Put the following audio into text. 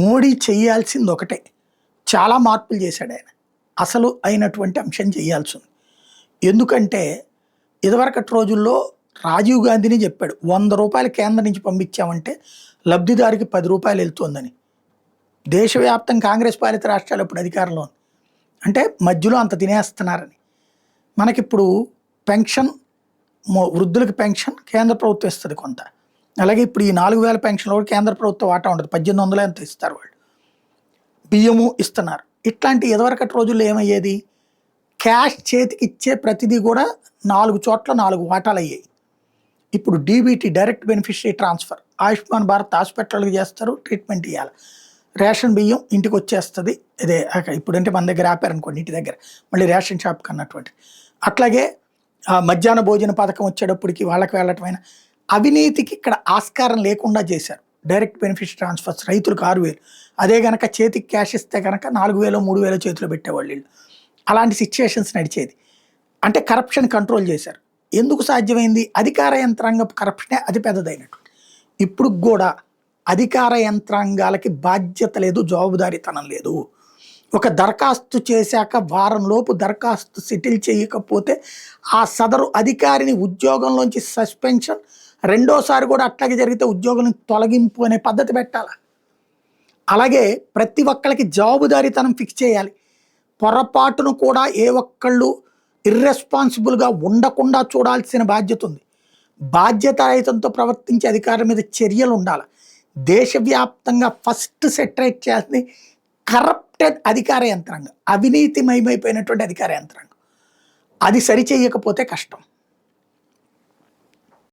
మోడీ చేయాల్సింది ఒకటే. చాలా మార్పులు చేశాడు ఆయన. అసలు అయినటువంటి అంశం చేయాల్సింది. ఎందుకంటే ఇదివరకటి రోజుల్లో రాజీవ్ గాంధీని చెప్పాడు, ₹100 కేంద్రం నుంచి పంపించామంటే లబ్ధిదారికి ₹10 వెళ్తుందని. దేశవ్యాప్తం కాంగ్రెస్ పాలిత రాష్ట్రాలు ఇప్పుడు అధికారంలో ఉంది. అంటే మధ్యలో అంత తినేస్తున్నారని. మనకిప్పుడు పెన్షన్, వృద్ధులకి పెన్షన్ కేంద్ర ప్రభుత్వం ఇస్తుంది కొంత. అలాగే ఇప్పుడు ఈ 4000 పెన్షన్లో కూడా కేంద్ర ప్రభుత్వం వాటా ఉండదు. 1800 ఎంత ఇస్తారు వాళ్ళు. బియ్యము ఇస్తున్నారు. ఇట్లాంటి ఇదివరకటి రోజుల్లో ఏమయ్యేది, క్యాష్ చేతికి ఇచ్చే ప్రతిదీ కూడా 4 చోట్ల 4 వాటాలు అయ్యాయి. ఇప్పుడు DBT, direct beneficiary transfer, Ayushman Bharat హాస్పిటల్కి చేస్తారు, ట్రీట్మెంట్ ఇవ్వాలి. రేషన్ బియ్యం ఇంటికి వచ్చేస్తుంది. ఇదే ఇప్పుడంటే మన దగ్గర ఆపారనుకోండి ఇంటి దగ్గర, మళ్ళీ రేషన్ షాప్కి అన్నటువంటి. అట్లాగే మధ్యాహ్న భోజన పథకం వచ్చేటప్పటికి వాళ్ళకి వెళ్ళటమైన అవినీతికి ఇక్కడ ఆస్కారం లేకుండా చేశారు. డైరెక్ట్ బెనిఫిట్ ట్రాన్స్ఫర్స్, రైతులకు 6000, అదే కనుక చేతికి క్యాష్ ఇస్తే కనుక 4000 3000 చేతిలో పెట్టేవాళ్ళు వీళ్ళు. అలాంటి సిచ్యుయేషన్స్ నడిచేది. అంటే కరప్షన్ కంట్రోల్ చేశారు. ఎందుకు సాధ్యమైంది? అధికార యంత్రాంగ కరప్షనే అతి పెద్దదైనట్టు. ఇప్పుడు కూడా అధికార యంత్రాంగాలకి బాధ్యత లేదు, జవాబుదారీతనం లేదు. ఒక దరఖాస్తు చేశాక వారంలోపు దరఖాస్తు సెటిల్ చేయకపోతే ఆ సదరు అధికారిని ఉద్యోగంలోంచి సస్పెన్షన్, రెండోసారి కూడా అట్లాగే జరిగితే ఉద్యోగం తొలగింపు అనే పద్ధతి పెట్టాలి. అలాగే ప్రతి ఒక్కళ్ళకి జవాబుదారీతనం ఫిక్స్ చేయాలి. పొరపాటును కూడా ఏ ఒక్కళ్ళు ఇర్రెస్పాన్సిబుల్గా ఉండకుండా చూడాల్సిన బాధ్యత ఉంది. బాధ్యతారహితంతో ప్రవర్తించే అధికారుల మీద చర్యలు ఉండాలి. దేశవ్యాప్తంగా ఫస్ట్ సెటరేట్ చేయాల్సింది కరప్టెడ్ అధికార యంత్రాంగం, అవినీతిమయమైపోయినటువంటి అధికార యంత్రాంగం. అది సరిచేయకపోతే కష్టం.